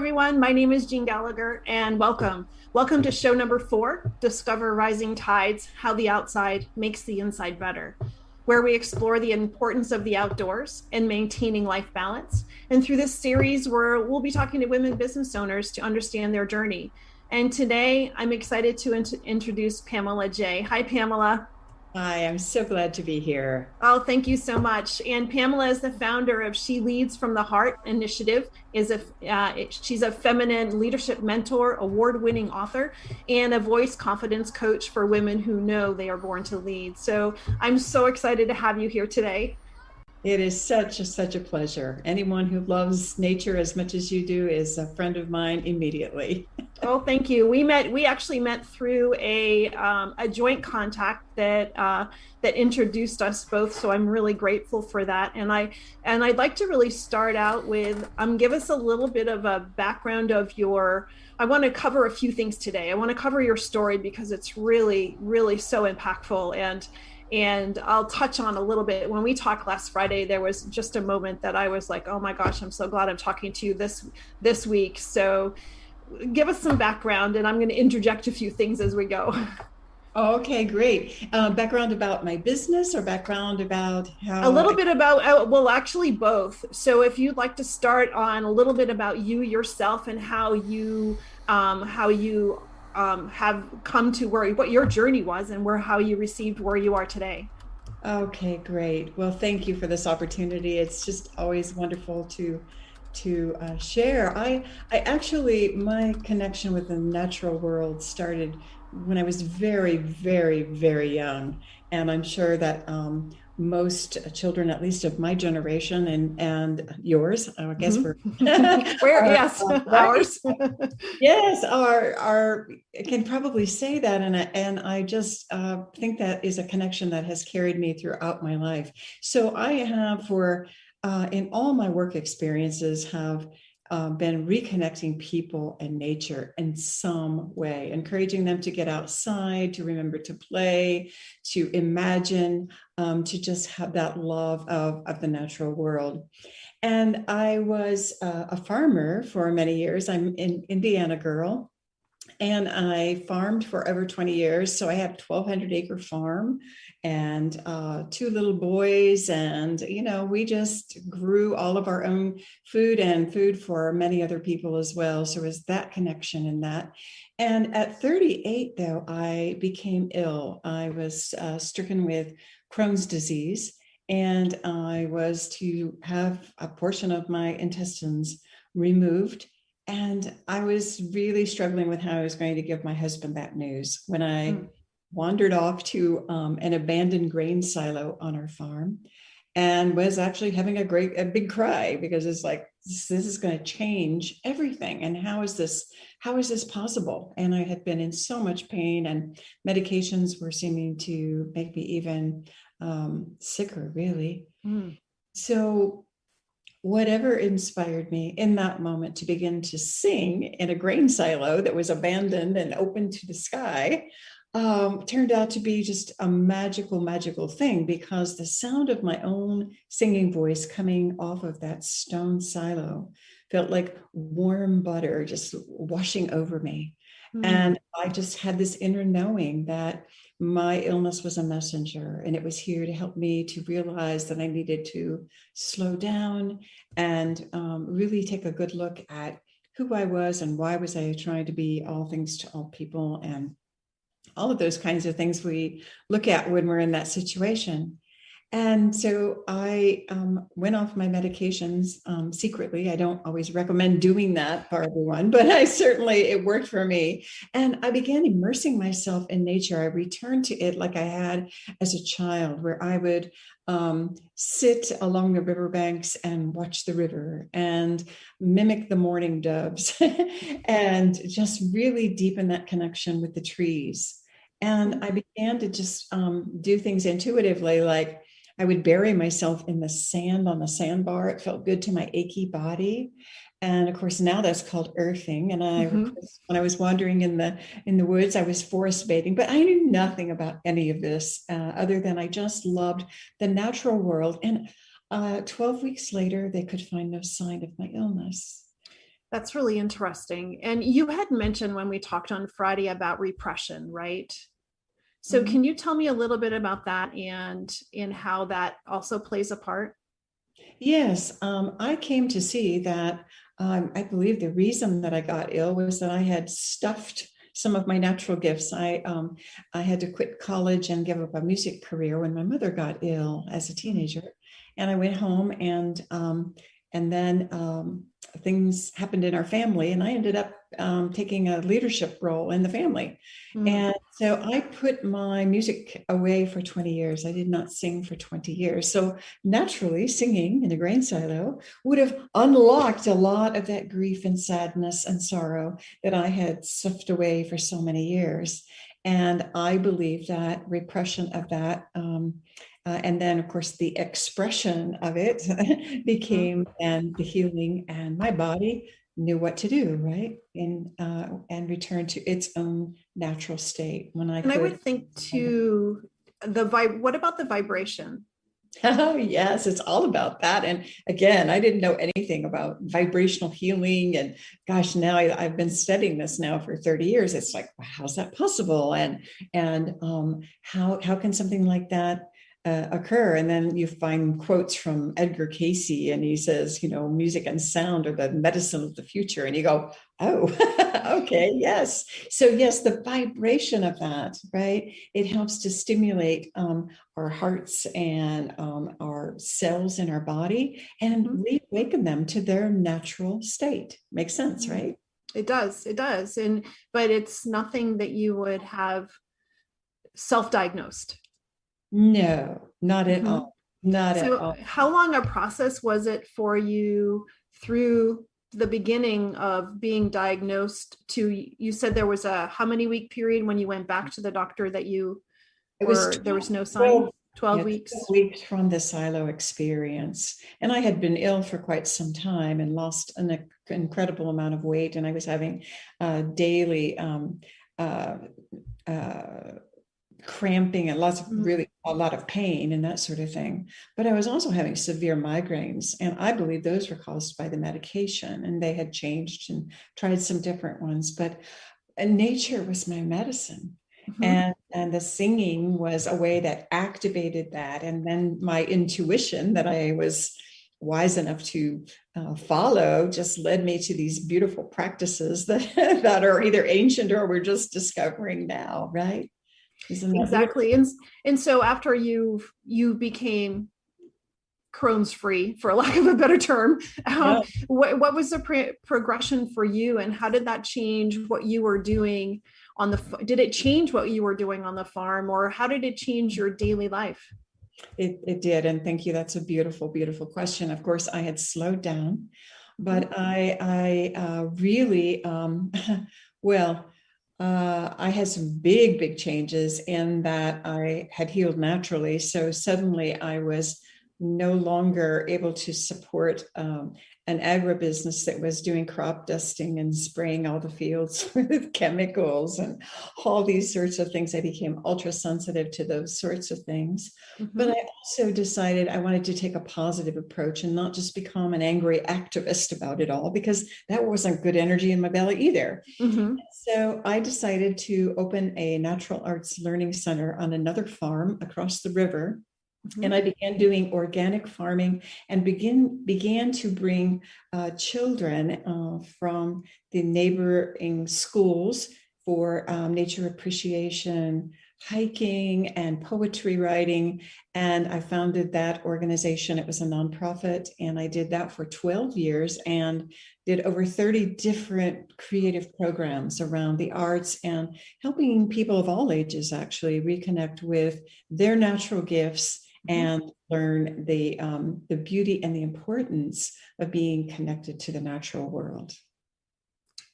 everyone. My name is Jean Gallagher, and welcome. Welcome to show number 4, Discover Rising Tides, How the Outside Makes the Inside Better, where we explore the importance of the outdoors and maintaining life balance. And through this series, we'll be talking to women business owners to understand their journey. And today, I'm excited to introduce Pamela Jay. Hi, Pamela. Hi, I'm so glad to be here. Oh, thank you so much. And Pamela is the founder of She Leads from the Heart initiative. She's a feminine leadership mentor, award-winning author, and a voice confidence coach for women who know they are born to lead. So I'm so excited to have you here today. It is such a pleasure. Anyone who loves nature as much as you do is a friend of mine immediately. Oh, thank you. We actually met through a joint contact that introduced us both. So I'm really grateful for that. And I'd like to really start out with give us a little bit of a background of your. I want to cover a few things today. I want to cover your story because it's really so impactful, and I'll touch on a little bit. When we talked last Friday, there was just a moment that I was like, oh my gosh, I'm so glad I'm talking to you this week. So give us some background, and I'm going to interject a few things as we go. Okay, great. Background about my business or background about A how little bit about, well, actually both. So if you'd like to start on a little bit about you yourself and how you have come to what your journey was and how you received where you are today. Okay, great. Well, thank you for this opportunity. It's just always wonderful to share. I actually, my connection with the natural world started when I was very young, and I'm sure that most children, at least of my generation and yours, I guess we're Where are, yes, right? ours. Yes, are can probably say that, and I just think that is a connection that has carried me throughout my life. So I have in all my work experiences have been reconnecting people and nature in some way, encouraging them to get outside, to remember to play, to imagine, to just have that love of the natural world. And I was a farmer for many years. I'm an Indiana girl, and I farmed for over 20 years. So I had a 1,200-acre farm and two little boys. And, we just grew all of our own food and food for many other people as well. So it was that connection in that. And at 38, though, I became ill. I was stricken with Crohn's disease, and I was to have a portion of my intestines removed. And I was really struggling with how I was going to give my husband that news when I wandered off to an abandoned grain silo on our farm, and was actually having a big cry, because it's like, this is going to change everything. And how is this possible? And I had been in so much pain, and medications were seeming to make me even sicker, really. So whatever inspired me in that moment to begin to sing in a grain silo that was abandoned and open to the sky turned out to be just a magical thing, because the sound of my own singing voice coming off of that stone silo felt like warm butter just washing over me. And I just had this inner knowing that my illness was a messenger, and it was here to help me to realize that I needed to slow down and really take a good look at who I was and why was I trying to be all things to all people, and all of those kinds of things we look at when we're in that situation. And so I went off my medications secretly. I don't always recommend doing that for everyone, but it worked for me. And I began immersing myself in nature. I returned to it like I had as a child, where I would sit along the riverbanks and watch the river and mimic the mourning doves and just really deepen that connection with the trees. And I began to just do things intuitively, like I would bury myself in the sand on the sandbar. It felt good to my achy body. And of course, now that's called earthing. And when I was wandering in the woods, I was forest bathing, but I knew nothing about any of this other than I just loved the natural world. And 12 weeks later, they could find no sign of my illness. That's really interesting. And you had mentioned when we talked on Friday about repression, right? So Mhm. can you tell me a little bit about that and in how that also plays a part? Yes, I came to see that I believe the reason that I got ill was that I had stuffed some of my natural gifts. I had to quit college and give up a music career when my mother got ill as a teenager, and I went home and then things happened in our family, and I ended up taking a leadership role in the family. Mm. And so I put my music away for 20 years. I did not sing for 20 years. So naturally, singing in the grain silo would have unlocked a lot of that grief and sadness and sorrow that I had stuffed away for so many years. And I believe that repression of that, and then, of course, the expression of it Mm. became and the healing, and my body knew what to do, right? And returned to its own natural state when I And I could. would think too, what about the vibration? Oh, yes, it's all about that. And again, I didn't know anything about vibrational healing. And gosh, now I've been studying this now for 30 years. It's like, wow, how's that possible? And how can something like that occur? And then you find quotes from Edgar Casey, and he says, music and sound are the medicine of the future. And you go, oh, okay, yes. So yes, the vibration of that, right? It helps to stimulate our hearts and our cells in our body and Mhm. reawaken them to their natural state. Makes sense, Mhm. right? It does, it does. But it's nothing that you would have self-diagnosed. No, not at Mhm. all. Not at So, all. how long a process was it for you through the beginning of being diagnosed to, you said there was a how many week period when you went back to the doctor that you It was there was no sign? 12, 12 yeah, 12 weeks. weeks from the silo experience. And I had been ill for quite some time and lost an incredible amount of weight. And I was having daily uh, uh, cramping and Mm. a lot of pain and that sort of thing. But I was also having severe migraines, and I believe those were caused by the medication, and they had changed and tried some different ones. But nature was my medicine. Mhm. And the singing was a way that activated that. And then my intuition that I was wise enough to follow just led me to these beautiful practices that, that are either ancient or we're just discovering now, right? Isn't that beautiful? Exactly. And so after you became Crohn's free, for lack of a better term, Yeah. what was the progression for you, and how did that change what you were doing on the? Did it change what you were doing on the farm, or how did it change your daily life? It did. And thank you. That's a beautiful, beautiful question. Of course, I had slowed down, but I really, well, I had some big, big changes in that I had healed naturally. So suddenly I was no longer able to support an agribusiness that was doing crop dusting and spraying all the fields with chemicals and all these sorts of things. I became ultra sensitive to those sorts of things. But Mm-hmm. I also decided I wanted to take a positive approach and not just become an angry activist about it all, because that wasn't good energy in my belly either. Mm-hmm. So I decided to open a natural arts learning center on another farm across the river. Mm-hmm. And I began doing organic farming and began to bring children from the neighboring schools for nature appreciation, hiking, and poetry writing. And I founded that organization. It was a nonprofit, and I did that for 12 years and did over 30 different creative programs around the arts and helping people of all ages actually reconnect with their natural gifts Mm-hmm. and learn the beauty and the importance of being connected to the natural world.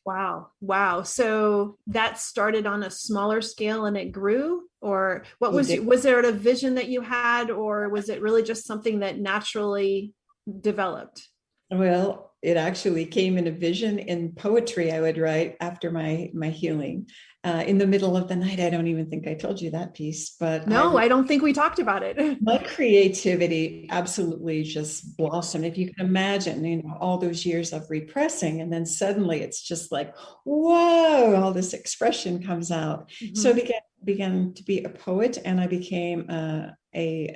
Wow. Wow. So that started on a smaller scale and it grew, or what It did. was there a vision that you had, or was it really just something that naturally developed? Well, it actually came in a vision in poetry I would write after my healing. In the middle of the night. I don't even think I told you that piece, but No, I don't think we talked about it. my creativity absolutely just blossomed. If you can imagine, all those years of repressing, and then suddenly it's just like, whoa, all this expression comes out. Mm-hmm. So I began to be a poet, and I became a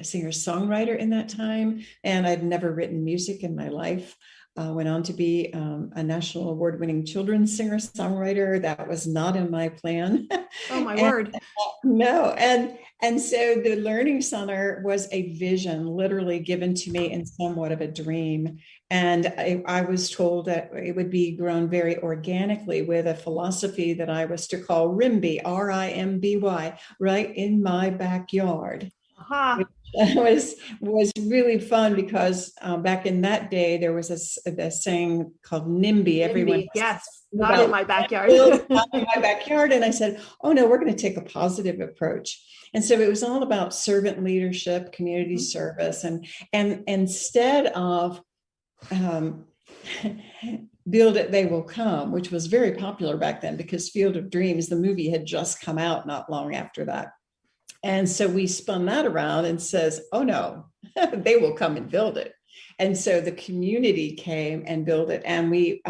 singer-songwriter in that time. And I'd never written music in my life. Went on to be a national award-winning children's singer-songwriter. That was not in my plan. Oh, my word. No. And so the Learning Center was a vision literally given to me in somewhat of a dream. And I was told that it would be grown very organically with a philosophy that I was to call RIMBY, RIMBY, right in my backyard. Uh-huh. Was really fun because back in that day there was a saying called NIMBY. Everyone, yes, not in my backyard. Not in my backyard. And I said, oh no, we're going to take a positive approach. And so it was all about servant leadership, community mm-hmm. service, and instead of Build It, They Will Come, which was very popular back then because Field of Dreams, the movie, had just come out not long after that. And so we spun that around and says, oh no, they will come and build it. And so the community came and built it. And we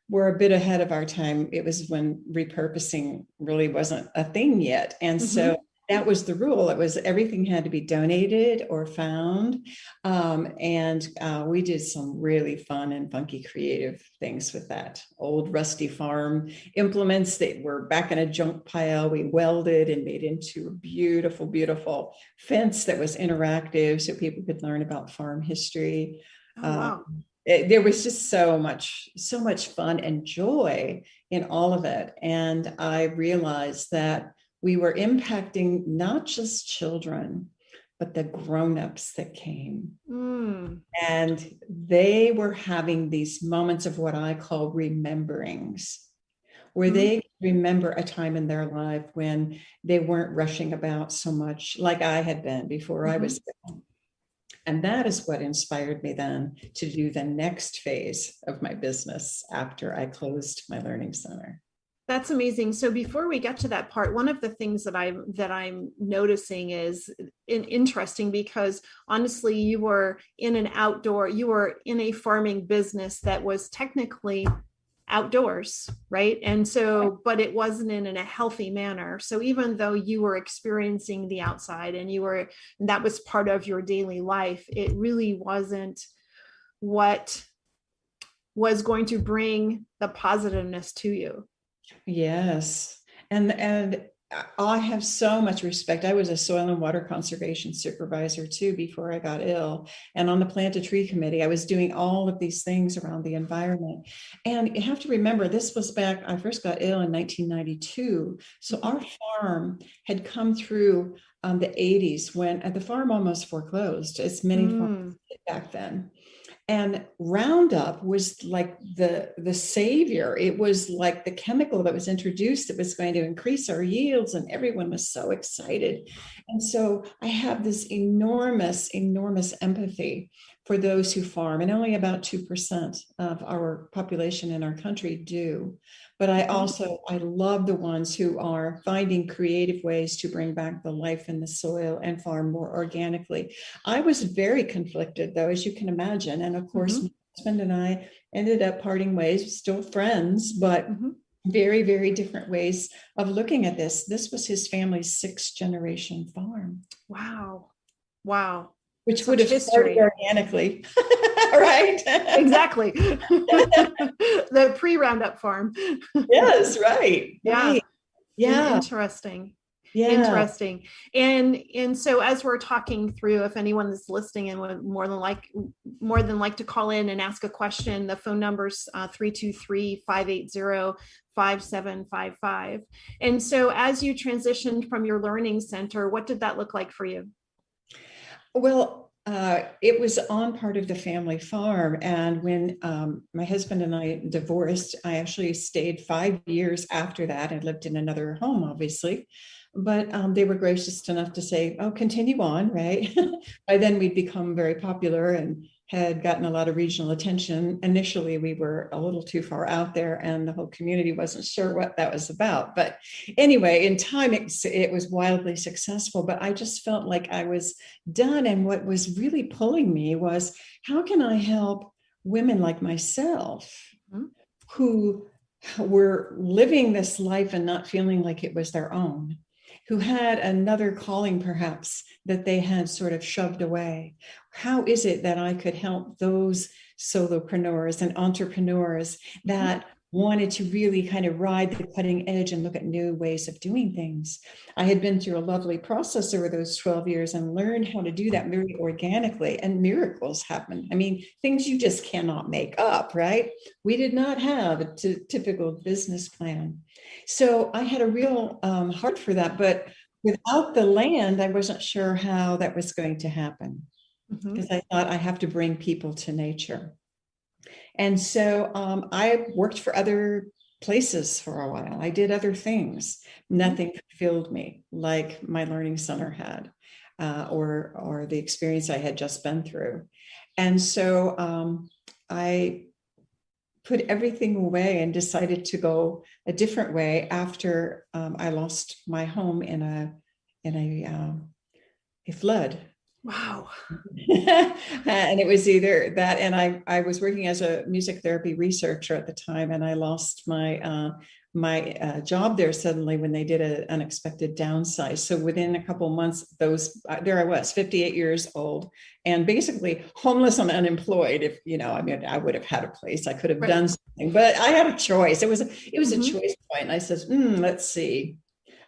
were a bit ahead of our time. It was when repurposing really wasn't a thing yet. And mm-hmm. so that was the rule. It was everything had to be donated or found. And we did some really fun and funky creative things with that. Old rusty farm implements that were back in a junk pile, we welded and made into a beautiful, beautiful fence that was interactive so people could learn about farm history. Oh, wow. There was just so much fun and joy in all of it. And I realized that we were impacting not just children, but the grown-ups that came. Mm. And they were having these moments of what I call rememberings, where they remember a time in their life when they weren't rushing about so much like I had been before I was born. And that is what inspired me then to do the next phase of my business after I closed my Learning Center. That's amazing. So before we get to that part, one of the things that I'm noticing is interesting because honestly, you were in a farming business that was technically outdoors, right? And so, but it wasn't in a healthy manner. So even though you were experiencing the outside and that was part of your daily life, it really wasn't what was going to bring the positiveness to you. Yes. And I have so much respect. I was a soil and water conservation supervisor too before I got ill. And on the Plant a Tree Committee, I was doing all of these things around the environment. And you have to remember, this was back, I first got ill in 1992. So our farm had come through the 80s when the farm almost foreclosed, as many farms did back then. And Roundup was like the savior. It was like the chemical that was introduced that was going to increase our yields, and everyone was so excited. And so I have this enormous, enormous empathy for those who farm, and only about 2% of our population in our country do. But I love the ones who are finding creative ways to bring back the life in the soil and farm more organically. I was very conflicted, though, as you can imagine. And of course, my husband and I ended up parting ways, still friends, but very, very different ways of looking at this. This was his family's 6th generation farm. Wow. Wow. Which would have started organically, right? Exactly. The pre-Roundup farm. Yes, right. Yeah. Right. Yeah. Interesting. Yeah. Interesting. And so as we're talking through, if anyone is listening and would more than like to call in and ask a question, the phone number's 323-580-5755. And so as you transitioned from your learning center, what did that look like for you? Well, it was on part of the family farm. And when my husband and I divorced, I actually stayed 5 years after that. I lived in another home, obviously. but they were gracious enough to say, oh, continue on, right? By then we'd become very popular and had gotten a lot of regional attention. Initially, we were a little too far out there and the whole community wasn't sure what that was about. But anyway, in time, it was wildly successful, but I just felt like I was done. And what was really pulling me was, how can I help women like myself who were living this life and not feeling like it was their own, who had another calling perhaps that they had sort of shoved away? How is it that I could help those solopreneurs and entrepreneurs that wanted to really kind of ride the cutting edge and look at new ways of doing things? I had been through a lovely process over those 12 years and learned how to do that very organically, and miracles happen. I mean, things you just cannot make up, right? We did not have a typical business plan. So I had a real heart for that, but without the land, I wasn't sure how that was going to happen, because I thought I have to bring people to nature. And so I worked for other places for a while. I did other things. Nothing fulfilled me like my learning center had, or the experience I had just been through. And so I put everything away and decided to go a different way after I lost my home in a flood. Wow. And it was either that, and I was working as a music therapy researcher at the time, and I lost my job there suddenly when they did an unexpected downsize. So within a couple of months, there I was, 58 years old, and basically homeless and unemployed. If I mean, I would have had a place, I could have done something, but I had a choice. It was a choice point, and I said, let's see.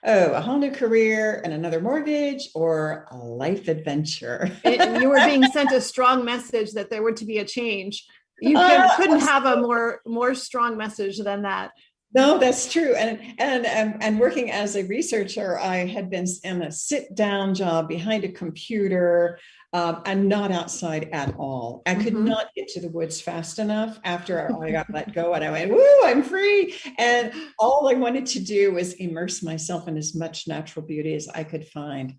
Oh, a whole new career and another mortgage, or a life adventure. And you were being sent a strong message that there were to be a change. You couldn't have a more strong message than that. No, that's true. And working as a researcher, I had been in a sit-down job behind a computer, and not outside at all. I could not get to the woods fast enough after I got let go, and I went, woo, I'm free. And all I wanted to do was immerse myself in as much natural beauty as I could find.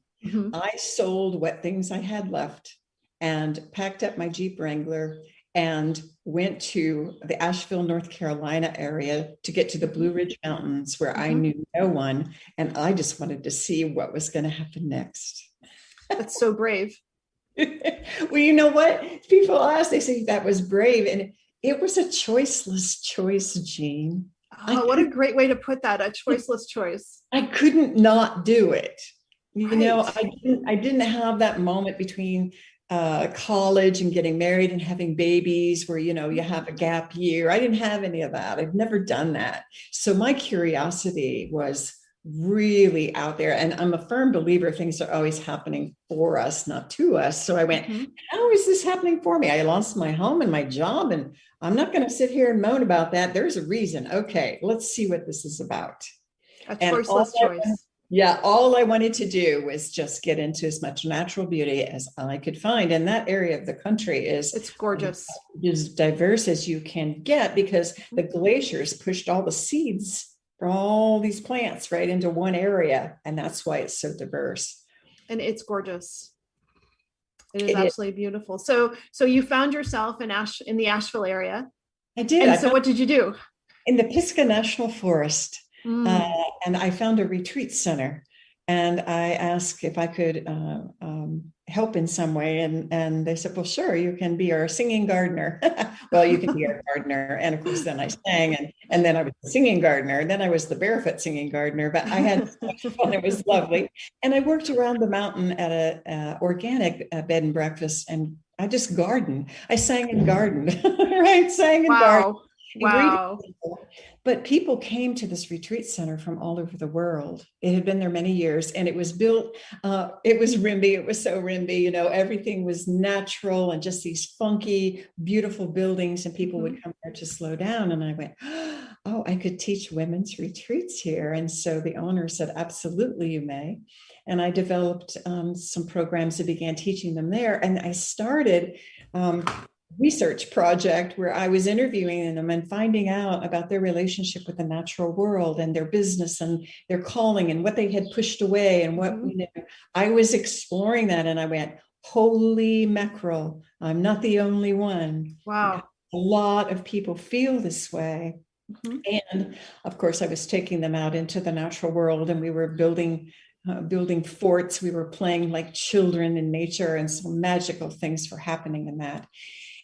I sold what things I had left and packed up my Jeep Wrangler and went to the Asheville, North Carolina area to get to the Blue Ridge Mountains, where I knew no one. And I just wanted to see what was going to happen next. That's so brave. Well, you know what? People ask, they say that was brave. And it was a choiceless choice, Jean. Oh, what a great way to put that, a choiceless choice. I couldn't not do it. I didn't have that moment between college and getting married and having babies where, you have a gap year. I didn't have any of that. I've never done that. So my curiosity was really out there. And I'm a firm believer things are always happening for us, not to us. So I went, how is this happening for me? I lost my home and my job, and I'm not going to sit here and moan about that. There's a reason. Okay, let's see what this is about. A choiceless choice. Yeah, all I wanted to do was just get into as much natural beauty as I could find. And that area of the country it's gorgeous, as diverse as you can get, because the glaciers pushed all the seeds for all these plants right into one area. And that's why it's so diverse. And it's gorgeous. It is absolutely beautiful. So you found yourself in the Asheville area. I did. And so what did you do? In the Pisgah National Forest. And I found a retreat center, and I asked if I could help in some way. And they said, well, sure, you can be our singing gardener. Well, you can be our gardener. And of course, then I sang, and then I was the singing gardener, and then I was the barefoot singing gardener, but I had so much fun. It was lovely. And I worked around the mountain at a organic bed and breakfast, and I just gardened. I sang and gardened, right? Sang and gardened. Wow. But people came to this retreat center from all over the world. It had been there many years, and it was built, it was RIMBY. It was so RIMBY, everything was natural and just these funky, beautiful buildings, and people would come there to slow down. And I went, oh, I could teach women's retreats here. And so the owner said, absolutely, you may. And I developed some programs and began teaching them there. And I started research project where I was interviewing them and finding out about their relationship with the natural world and their business and their calling and what they had pushed away and what, I was exploring that, and I went, holy mackerel, I'm not the only one. Wow. A lot of people feel this way. And of course, I was taking them out into the natural world, and we were building forts. We were playing like children in nature, and some magical things were happening in that.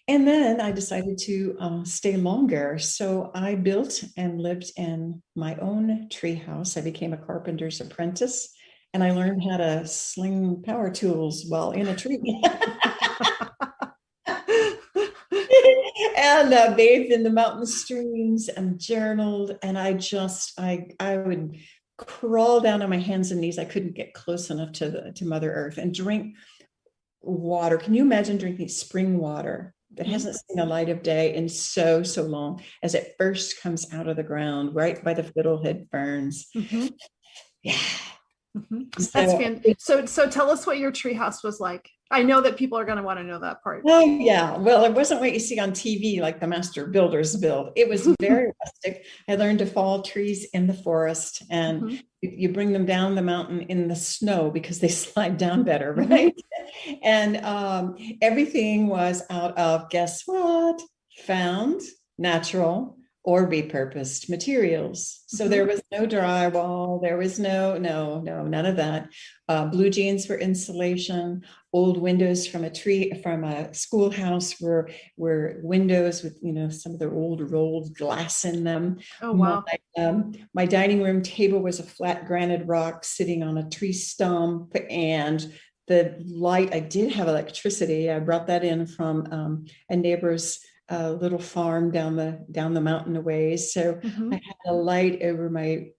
And then I decided to stay longer. So I built and lived in my own treehouse. I became a carpenter's apprentice, and I learned how to sling power tools while in a tree. And bathed in the mountain streams and journaled. And I would crawl down on my hands and knees. I couldn't get close enough to Mother Earth, and drink water. Can you imagine drinking spring water that hasn't seen the light of day in so long, as it first comes out of the ground right by the fiddlehead ferns? Yeah. So tell us what your treehouse was like. I know that people are going to want to know that part. Oh yeah, well, it wasn't what you see on TV, like the master builders build. It was very rustic. I learned to fall trees in the forest, and you bring them down the mountain in the snow because they slide down better, right? And everything was out of, guess what? Found, natural, or repurposed materials. So there was no drywall, there was no, none of that. Blue jeans for insulation. Old windows from a schoolhouse were windows with, some of the old rolled glass in them. Oh, wow. My dining room table was a flat granite rock sitting on a tree stump, and the light, I did have electricity. I brought that in from a neighbor's little farm down the mountain a ways. So I had a light over my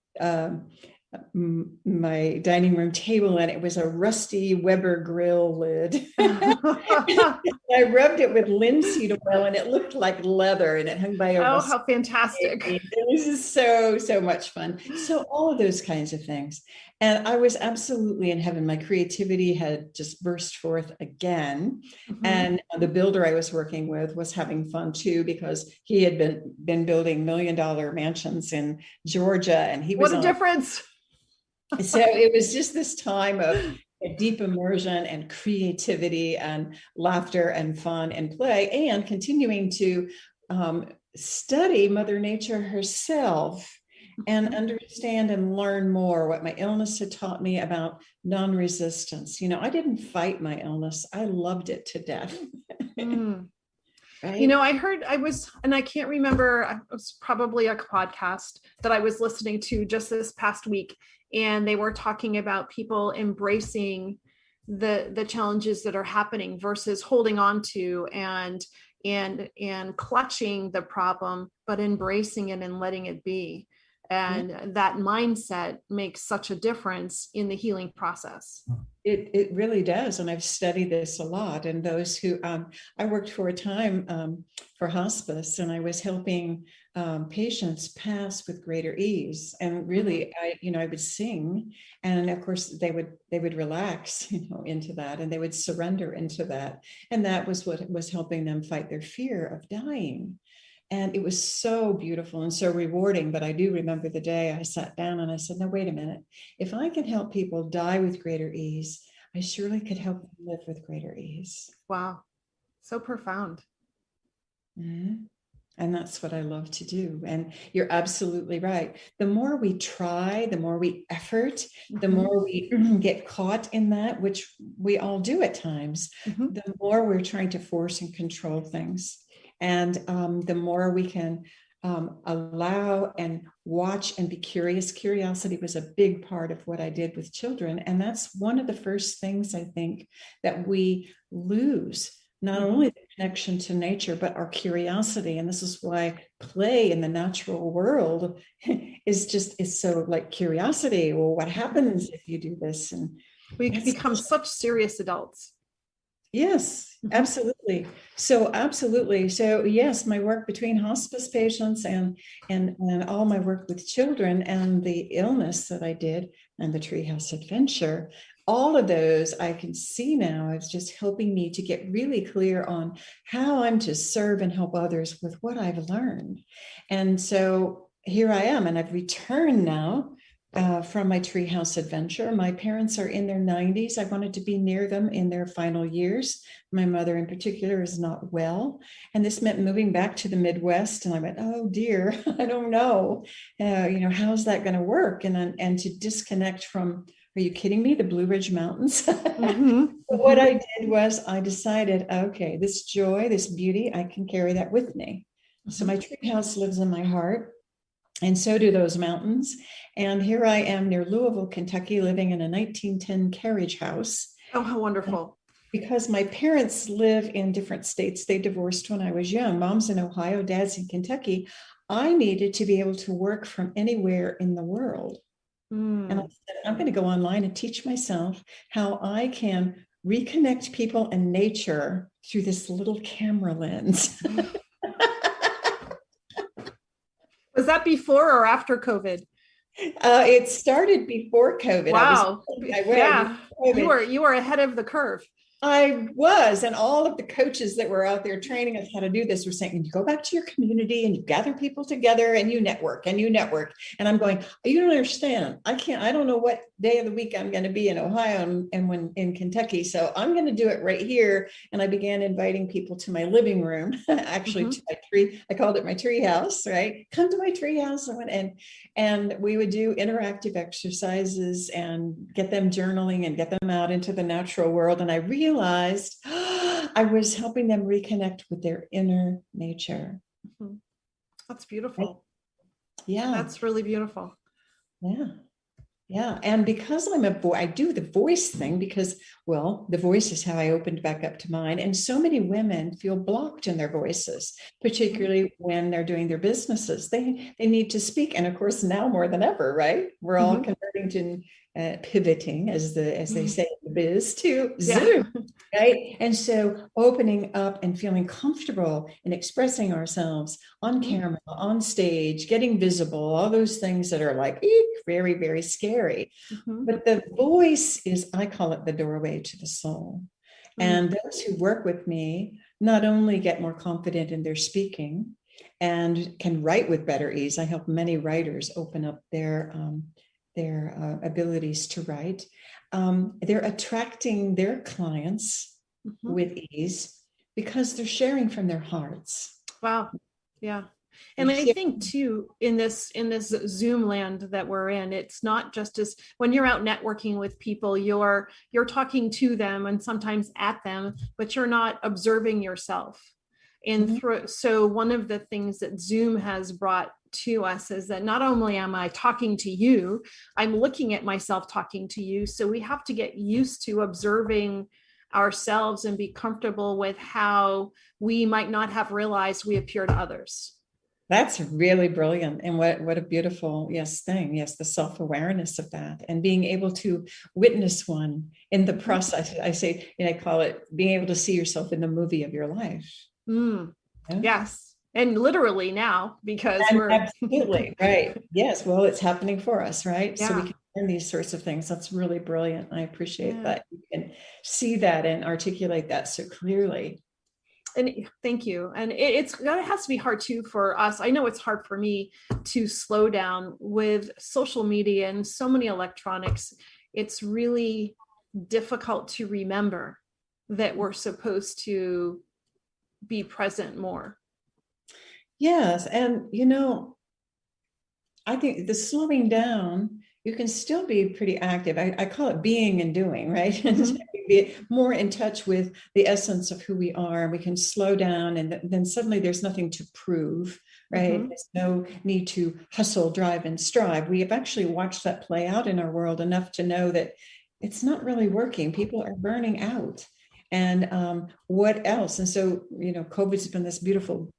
dining room table, and it was a rusty Weber grill lid. I rubbed it with linseed oil, and it looked like leather, and it hung by a how fantastic. It was just so much fun. So all of those kinds of things. And I was absolutely in heaven. My creativity had just burst forth again. And the builder I was working with was having fun too, because he had been building $1 million mansions in Georgia, and he was what a difference. So it was just this time of deep immersion and creativity and laughter and fun and play, and continuing to study Mother Nature herself and understand and learn more what my illness had taught me about non-resistance. I didn't fight my illness. I loved it to death. Right? And I can't remember, it was probably a podcast that I was listening to just this past week, and they were talking about people embracing the challenges that are happening versus holding on to and clutching the problem, but embracing it and letting it be. And that mindset makes such a difference in the healing process. It really does. And I've studied this a lot. And those who, I worked for a time for hospice, and I was helping patients pass with greater ease. And really, I would sing, and of course they would relax, into that, and they would surrender into that. And that was what was helping them fight their fear of dying. And it was so beautiful and so rewarding. But I do remember the day I sat down and I said, no, wait a minute. If I can help people die with greater ease, I surely could help them live with greater ease. Wow. So profound. And that's what I love to do. And you're absolutely right. The more we try, the more we effort, the more we get caught in that, which we all do at times, the more we're trying to force and control things. And the more we can allow and watch and be curious. Curiosity was a big part of what I did with children. And that's one of the first things I think that we lose, not only the connection to nature, but our curiosity. And this is why play in the natural world is so like curiosity. Well, what happens if you do this? And we become such serious adults. Yes, absolutely. So absolutely. So yes, my work between hospice patients and all my work with children and the illness that I did and the treehouse adventure all of those I can see now is just helping me to get really clear on how I'm to serve and help others with what I've learned. And so here I am, and I've returned now from my treehouse adventure. My parents are in their 90s. I wanted to be near them in their final years. My mother in particular is not well. And this meant moving back to the Midwest. And I went, oh dear, I don't know. How's that going to work? And to disconnect from, are you kidding me? The Blue Ridge Mountains. Mm-hmm. What I did was I decided, okay, this joy, this beauty, I can carry that with me. So my treehouse lives in my heart. And so do those mountains. And here I am near Louisville, Kentucky, living in a 1910 carriage house. Oh, how wonderful. Because my parents live in different states. They divorced when I was young. Mom's in Ohio, dad's in Kentucky. I needed to be able to work from anywhere in the world. And I said, I'm going to go online and teach myself how I can reconnect people and nature through this little camera lens. Was that before or after COVID? It started before COVID. Wow. Yeah. You were ahead of the curve. I was, and all of the coaches that were out there training us how to do this were saying, you go back to your community and you gather people together and you network and you network. And I'm going, you don't understand. I don't know what day of the week I'm going to be in Ohio and when in Kentucky. So I'm going to do it right here. And I began inviting people to my living room, actually to my tree. I called it my tree house, right? Come to my tree house. And we would do interactive exercises and get them journaling and get them out into the natural world. And I realized I was helping them reconnect with their inner nature. That's beautiful. Yeah. That's really beautiful. Yeah. Yeah. And because I'm a boy, I do the voice thing because, well, the voice is how I opened back up to mine. And so many women feel blocked in their voices, particularly when they're doing their businesses. They need to speak. And of course, now more than ever, right? We're all converting to pivoting, as they say in the biz, to Zoom, right? And so opening up and feeling comfortable in expressing ourselves on camera, on stage, getting visible, all those things that are like very, very scary. But the voice is, I call it the doorway to the soul. And those who work with me not only get more confident in their speaking and can write with better ease. I help many writers open up their abilities to write. They're attracting their clients with ease because they're sharing from their hearts. Wow. Yeah. And I think too, in this Zoom land that we're in, it's not just as when you're out networking with people, you're talking to them and sometimes at them, but you're not observing yourself. And so one of the things that Zoom has brought to us is that not only am I talking to you, I'm looking at myself talking to you. So we have to get used to observing ourselves and be comfortable with how we might not have realized we appear to others. That's really brilliant. And what a beautiful, thing. Yes, the self-awareness of that and being able to witness one in the process. I say, I call it being able to see yourself in the movie of your life. Yes. And literally now, because we're absolutely right. Yes. Well, it's happening for us, right? Yeah. So we can learn these sorts of things. That's really brilliant. I appreciate that you can see that and articulate that so clearly. And thank you. And it has to be hard too for us. I know it's hard for me to slow down with social media and so many electronics. It's really difficult to remember that we're supposed to be present more. Yes. And, I think the slowing down, you can still be pretty active. I call it being and doing, right? Be more in touch with the essence of who we are. We can slow down and then suddenly there's nothing to prove, right? There's no need to hustle, drive, and strive. We have actually watched that play out in our world enough to know that it's not really working. People are burning out. And what else? And so, COVID's been this beautiful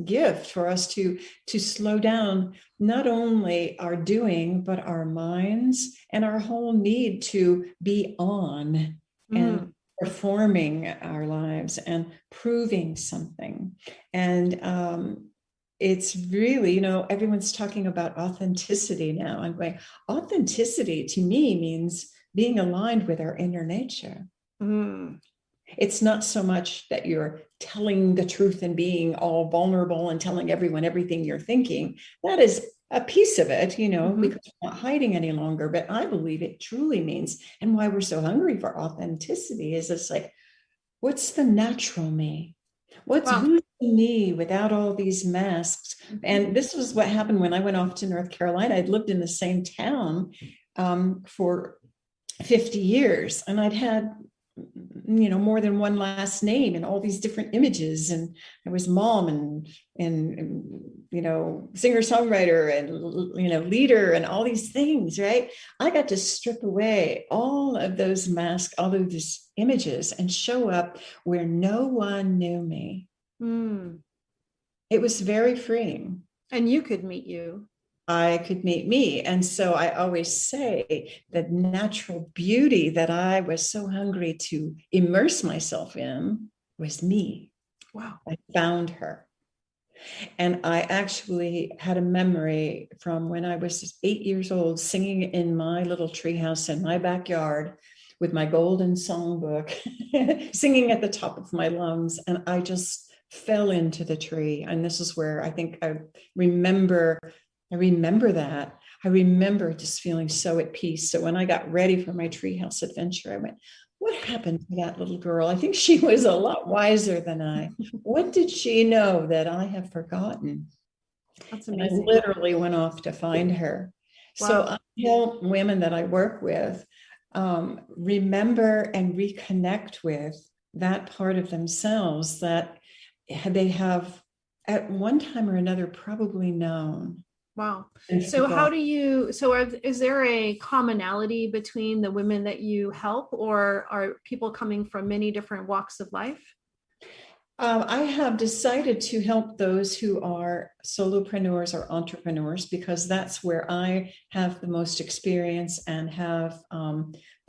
gift for us to slow down not only our doing, but our minds and our whole need to be on and performing our lives and proving something. And it's really, everyone's talking about authenticity now. I'm going, authenticity to me means being aligned with our inner nature. Mm. It's not so much that you're telling the truth and being all vulnerable and telling everyone everything you're thinking. That is a piece of it, because we're not hiding any longer. But I believe it truly means, and why we're so hungry for authenticity is it's like, what's the natural me? Who's the me without all these masks? And this was what happened when I went off to North Carolina. I'd lived in the same town for 50 years, and I'd had more than one last name and all these different images, and I was mom and singer-songwriter and leader and all these things, right? I got to strip away all of those masks, all of these images, and show up where no one knew me. It was very freeing. And you could meet you. I could meet me. And so I always say the natural beauty that I was so hungry to immerse myself in was me. Wow. I found her. And I actually had a memory from when I was 8 years old, singing in my little treehouse in my backyard with my golden songbook, singing at the top of my lungs. And I just fell into the tree. And this is where I think I remember that. I remember just feeling so at peace. So when I got ready for my treehouse adventure, I went, what happened to that little girl? I think she was a lot wiser than I. What did she know that I have forgotten? That's amazing. And I literally went off to find her. Wow. So I help women that I work with remember and reconnect with that part of themselves that they have at one time or another probably known. Wow. So is there a commonality between the women that you help, or are people coming from many different walks of life? I have decided to help those who are solopreneurs or entrepreneurs, because that's where I have the most experience and have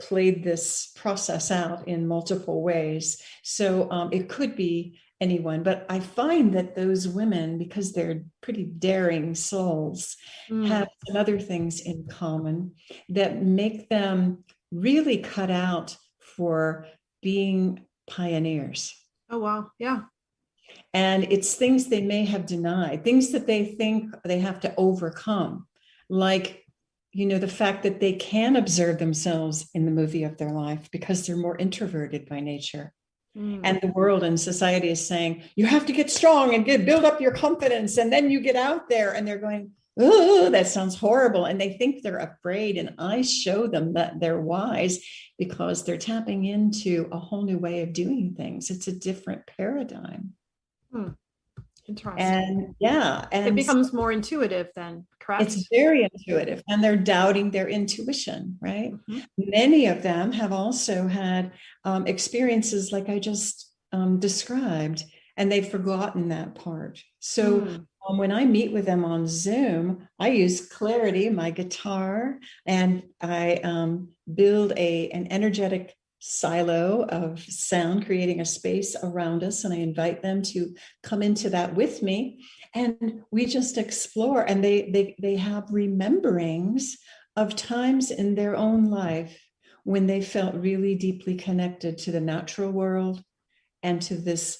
played this process out in multiple ways. So it could be anyone, but I find that those women, because they're pretty daring souls, have some other things in common that make them really cut out for being pioneers. Oh, wow. Yeah. And it's things they may have denied, things that they think they have to overcome, like, the fact that they can observe themselves in the movie of their life because they're more introverted by nature. And the world and society is saying, you have to get strong and build up your confidence. And then you get out there, and they're going, oh, that sounds horrible. And they think they're afraid. And I show them that they're wise because they're tapping into a whole new way of doing things. It's a different paradigm. Interesting. And it becomes more intuitive then, correct? It's very intuitive, and they're doubting their intuition, right? Many of them have also had experiences like I just described, and they've forgotten that part. So when I meet with them on Zoom, I use clarity, my guitar, and I build an energetic silo of sound, creating a space around us. And I invite them to come into that with me. And we just explore, and they have rememberings of times in their own life when they felt really deeply connected to the natural world and to this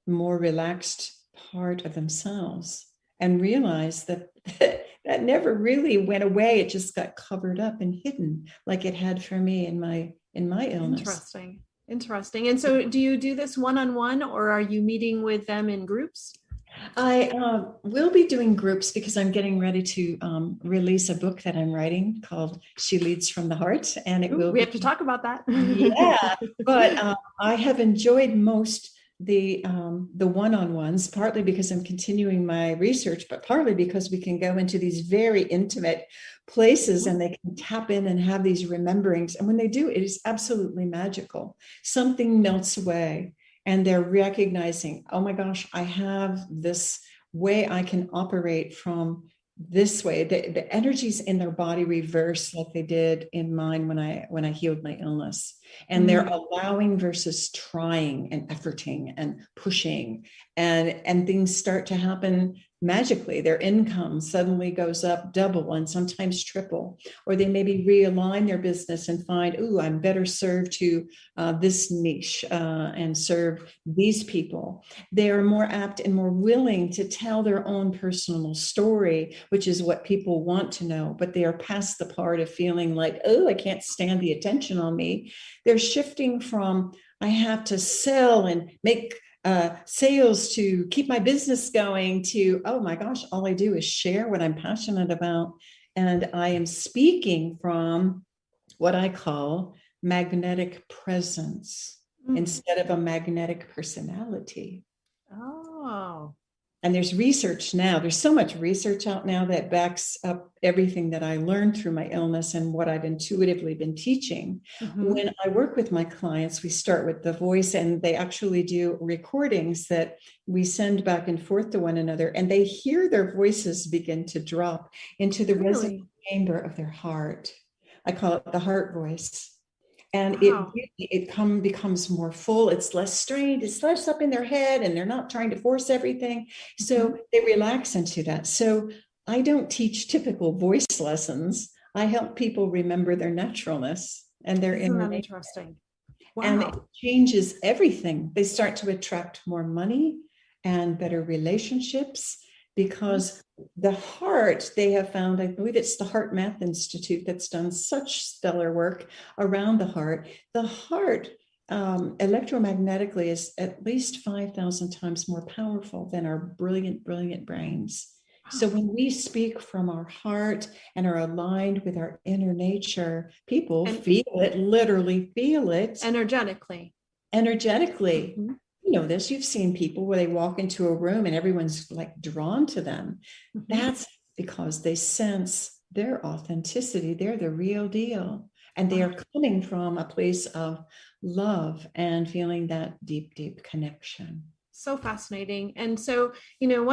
more relaxed part of themselves, and realize that that never really went away. It just got covered up and hidden, like it had for me in my illness. Interesting. And so do you do this one-on-one, or are you meeting with them in groups? I will be doing groups because I'm getting ready to release a book that I'm writing called She Leads from the Heart. And we have to talk about that. Yeah, but I have enjoyed most the one-on-ones, partly because I'm continuing my research, but partly because we can go into these very intimate places and they can tap in and have these rememberings. And when they do, it is absolutely magical. Something melts away, and they're recognizing, oh my gosh, I have this way I can operate from this way. The energies in their body reverse like they did in mine when I healed my illness. and they're allowing versus trying and efforting and pushing, and things start to happen magically. Their income suddenly goes up double and sometimes triple, or they maybe realign their business and find, ooh, I'm better served to this niche and serve these people. They are more apt and more willing to tell their own personal story, which is what people want to know, but they are past the part of feeling like, oh, I can't stand the attention on me. They're shifting from, I have to sell and make sales to keep my business going, to, oh my gosh, all I do is share what I'm passionate about. And I am speaking from what I call magnetic presence instead of a magnetic personality. Oh. And there's research now, there's so much research out now that backs up everything that I learned through my illness and what I've intuitively been teaching. When I work with my clients, we start with the voice, and they actually do recordings that we send back and forth to one another, and they hear their voices begin to drop into the resonant chamber of their heart. I call it the heart voice. And it becomes more full. It's less strained. It's less up in their head, and they're not trying to force everything. So they relax into that. So I don't teach typical voice lessons. I help people remember their naturalness and their inner. Isn't that interesting? Wow. And it changes everything. They start to attract more money and better relationships, because the heart, they have found, I believe it's the Heart Math Institute that's done such stellar work around the heart. The heart electromagnetically is at least 5,000 times more powerful than our brilliant, brilliant brains. So when we speak from our heart and are aligned with our inner nature, people feel it, literally feel it. Energetically. You know this, you've seen people where they walk into a room and everyone's like drawn to them. That's because they sense their authenticity. They're the real deal. And they are coming from a place of love and feeling that deep, deep connection. So fascinating. And so, you know,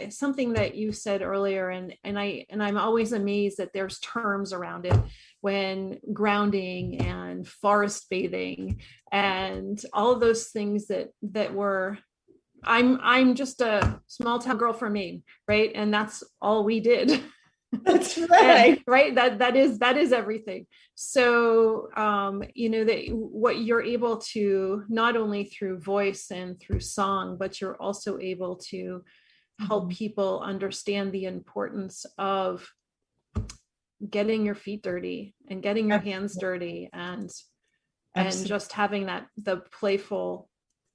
something that you said earlier, and I'm always amazed that there's terms around it, when grounding and forest bathing and all of those things that were, I'm just a small town girl from Maine, right? And that's all we did. That's right. And, right. That is everything. So, you know, that what you're able to, not only through voice and through song, but you're also able to help people understand the importance of getting your feet dirty and getting your hands dirty, and just having the playful,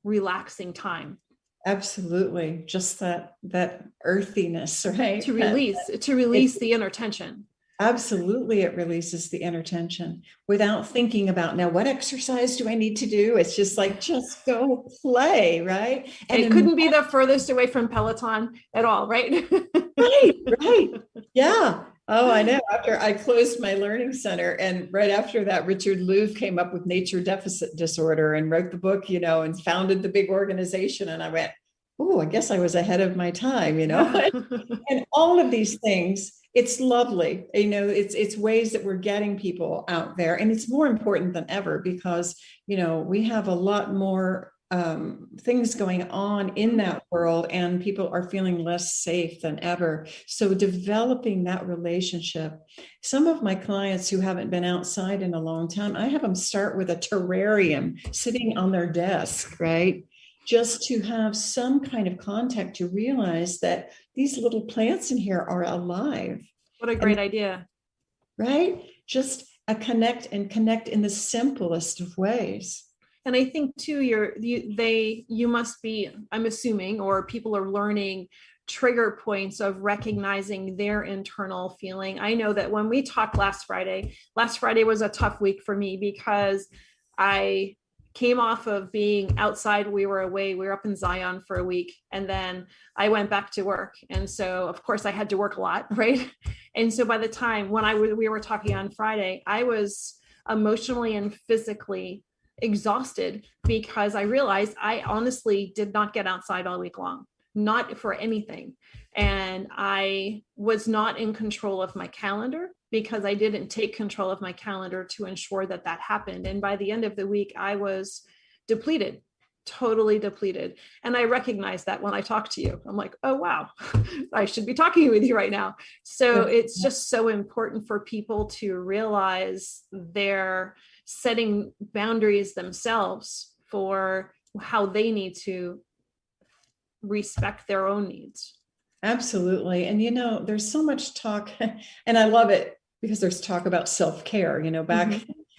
relaxing time. Absolutely. Just that earthiness, right? To release the inner tension. Absolutely. It releases the inner tension without thinking about, now, what exercise do I need to do? It's just like, just go play, right? And it couldn't be the furthest away from Peloton at all, right? Right. Yeah. Oh, I know. After I closed my learning center, and right after that, Richard Louv came up with nature deficit disorder and wrote the book, you know, and founded the big organization. And I went, oh, I guess I was ahead of my time, you know, and all of these things. It's lovely. You know, it's ways that we're getting people out there. And it's more important than ever because, you know, we have a lot more things going on in that world, and people are feeling less safe than ever. So developing that relationship. Some of my clients who haven't been outside in a long time, I have them start with a terrarium sitting on their desk, right? Just to have some kind of contact, to realize that these little plants in here are alive. What a great idea. Right? Just connect in the simplest of ways. And I think too, you must be, I'm assuming, or people are learning trigger points of recognizing their internal feeling. I know that when we talked last Friday was a tough week for me because I came off of being outside. We were up in Zion for a week, and then I went back to work. And so of course I had to work a lot, right? And so by the time when we were talking on Friday, I was emotionally and physically exhausted because I realized I honestly did not get outside all week long. not for anything. And I was not in control of my calendar because I didn't take control of my calendar to ensure that that happened. And by the end of the week, I was depleted, totally depleted. And I recognize that when I talk to you. I'm like, oh, wow, I should be talking with you right now. So it's just so important for people to realize they're setting boundaries themselves for how they need to respect their own needs. Absolutely. And, there's so much talk, and I love it because there's talk about self-care,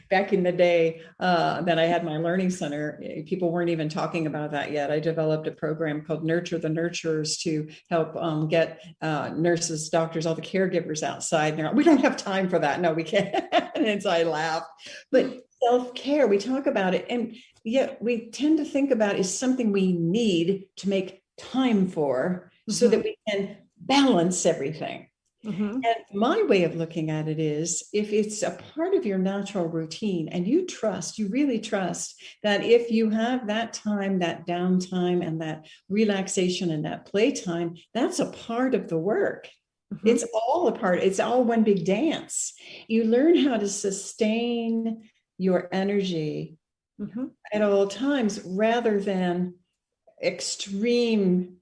back in the day that I had my learning center, people weren't even talking about that yet. I developed a program called Nurture the Nurturers to help get nurses, doctors, all the caregivers outside. And they're like, we don't have time for that. No, we can't. And so I laugh. But self-care, we talk about it. And yet we tend to think about it as something we need to make time for so that we can balance everything. And my way of looking at it is, if it's a part of your natural routine and you really trust that if you have that time, that downtime and that relaxation and that playtime, that's a part of the work. It's all a part. It's all one big dance. You learn how to sustain your energy at all times rather than extreme,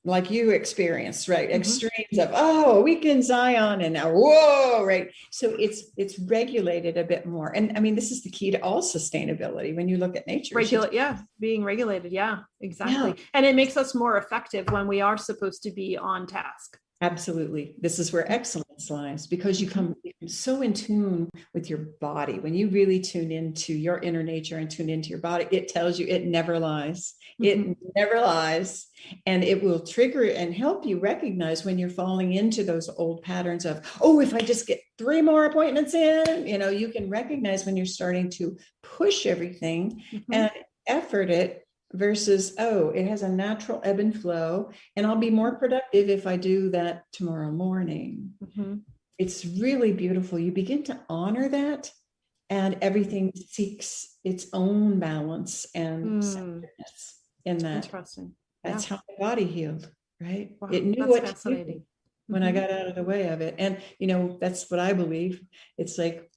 like you experienced, right? Extremes of, oh, weekend Zion and now, whoa, right? So it's regulated a bit more. And I mean, this is the key to all sustainability when you look at nature. Being regulated. Yeah, exactly. Yeah. And it makes us more effective when we are supposed to be on task. Absolutely. This is where excellence lies, because you become so in tune with your body. When you really tune into your inner nature and tune into your body, it tells you it never lies. It never lies. And it will trigger and help you recognize when you're falling into those old patterns of, oh, if I just get 3 more appointments in, you can recognize when you're starting to push everything and effort it versus, oh, it has a natural ebb and flow, and I'll be more productive if I do that tomorrow morning. It's really beautiful. You begin to honor that, and everything seeks its own balance and centeredness in that. Interesting. That's how the body healed, right? Wow, it knew what to do when I got out of the way of it. And, that's what I believe. It's like,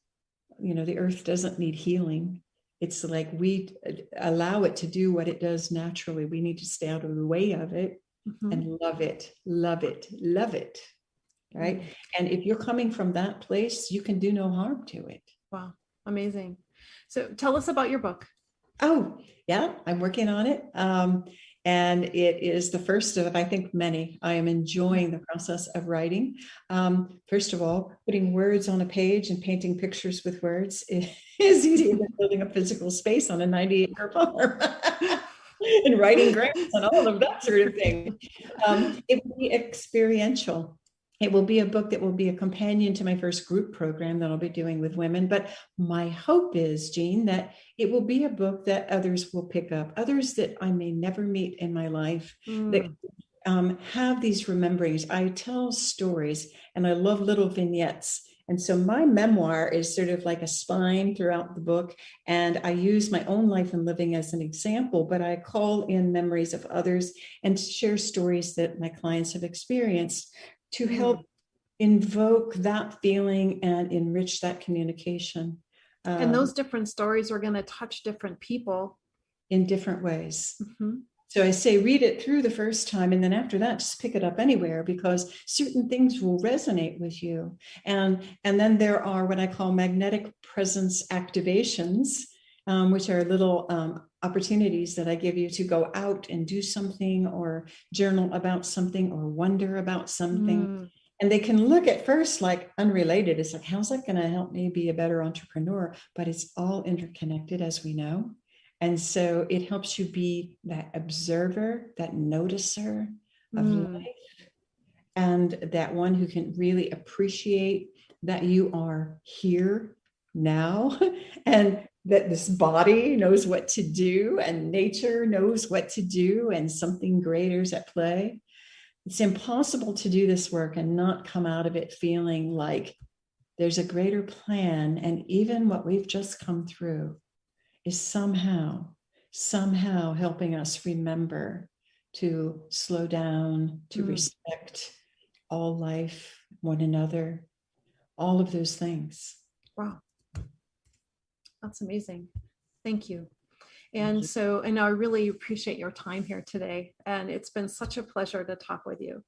the earth doesn't need healing. It's like we allow it to do what it does naturally. We need to stay out of the way of it and love it, love it, love it. Right. And if you're coming from that place, you can do no harm to it. Wow. Amazing. So tell us about your book. Oh, yeah, I'm working on it. And it is the first of, I think, many. I am enjoying the process of writing. First of all, putting words on a page and painting pictures with words is easier than building a physical space on a 90-acre farm and writing grants and all of that sort of thing. It will be experiential. It will be a book that will be a companion to my first group program that I'll be doing with women. But my hope is, Jean, that it will be a book that others will pick up, others that I may never meet in my life, that have these rememberings. I tell stories and I love little vignettes. And so my memoir is sort of like a spine throughout the book. And I use my own life and living as an example, but I call in memories of others and share stories that my clients have experienced to help invoke that feeling and enrich that communication. And those different stories are going to touch different people in different ways. So I say, read it through the first time. And then after that, just pick it up anywhere, because certain things will resonate with you. And then there are what I call magnetic presence activations, which are little opportunities that I give you to go out and do something or journal about something or wonder about something. And they can look at first like unrelated. It's like, how's that going to help me be a better entrepreneur? But it's all interconnected, as we know. And so it helps you be that observer, that noticer of life, and that one who can really appreciate that you are here now, and that this body knows what to do, and nature knows what to do, and something greater is at play. It's impossible to do this work and not come out of it feeling like there's a greater plan. And even what we've just come through is somehow helping us remember to slow down, to respect all life, one another, all of those things. Wow. That's amazing. Thank you. And so, and I really appreciate your time here today. And it's been such a pleasure to talk with you.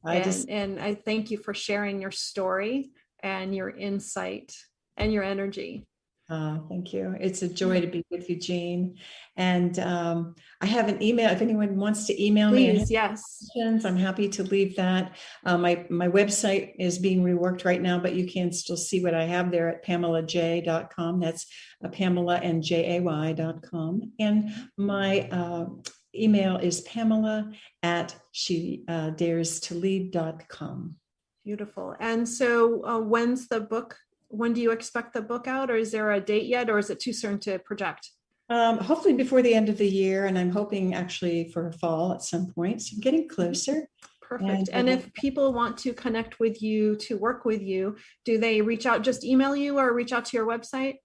And I thank you for sharing your story and your insight and your energy. Thank you. It's a joy to be with you, Jean. And I have an email. If anyone wants to email me, yes, questions, I'm happy to leave that. My website is being reworked right now, but you can still see what I have there at pamelajay.com. That's Pamela and Jay.com. And my email is pamela@shedarestolive.com. Beautiful. And so when do you expect the book out, or is there a date yet, or is it too soon to project? Hopefully before the end of the year, and I'm hoping actually for fall at some point. So I'm getting closer. Perfect. And if people want to connect with you, to work with you, do they reach out, just email you, or reach out to your website?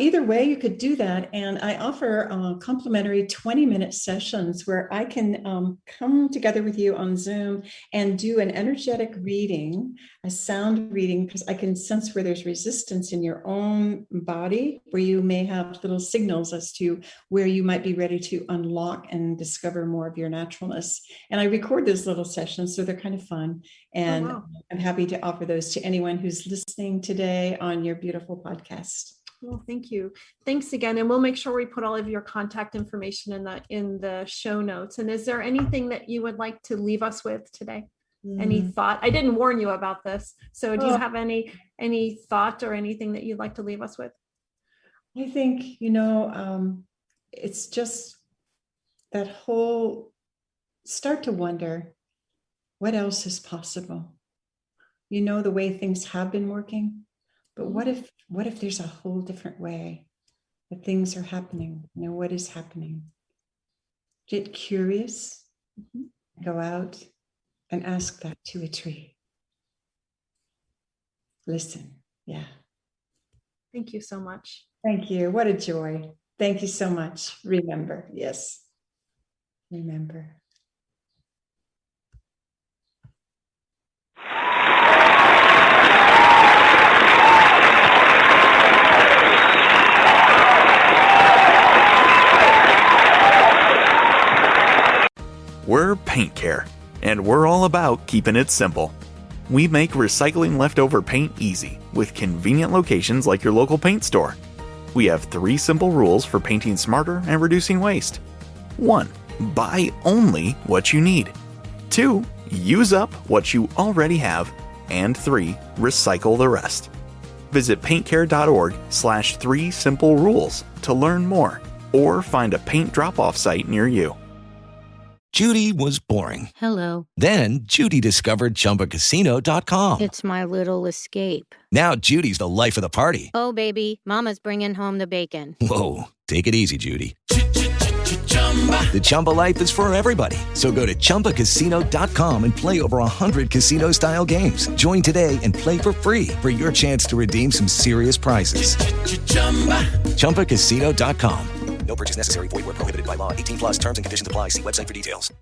Either way, you could do that. And I offer complimentary 20-minute sessions where I can come together with you on Zoom and do an energetic reading, a sound reading, because I can sense where there's resistance in your own body, where you may have little signals as to where you might be ready to unlock and discover more of your naturalness. And I record those little sessions, so they're kind of fun. And wow. I'm happy to offer those to anyone who's listening today on your beautiful podcast. Well, thank you. Thanks again. And we'll make sure we put all of your contact information in the show notes. And is there anything that you would like to leave us with today? Any thought? I didn't warn you about this. So do you have any thought or anything that you'd like to leave us with? I think, it's just that whole start to wonder what else is possible. The way things have been working. But what if there's a whole different way that things are happening? What is happening? Get curious, go out and ask that to a tree. Listen. Yeah. Thank you so much. Thank you. What a joy. Thank you so much. Remember. Yes. Remember. We're Paint Care, and we're all about keeping it simple. We make recycling leftover paint easy, with convenient locations like your local paint store. We have 3 simple rules for painting smarter and reducing waste. 1. Buy only what you need. 2. Use up what you already have. And 3. Recycle the rest. Visit paintcare.org/3 simple rules to learn more, or find a paint drop-off site near you. Judy was boring. Hello. Then Judy discovered ChumbaCasino.com. It's my little escape. Now Judy's the life of the party. Oh, baby, mama's bringing home the bacon. Whoa, take it easy, Judy. The Chumba life is for everybody. So go to ChumbaCasino.com and play over 100 casino-style games. Join today and play for free for your chance to redeem some serious prizes. ChumbaCasino.com. No purchase necessary. Void where prohibited by law. 18+ terms and conditions apply. See website for details.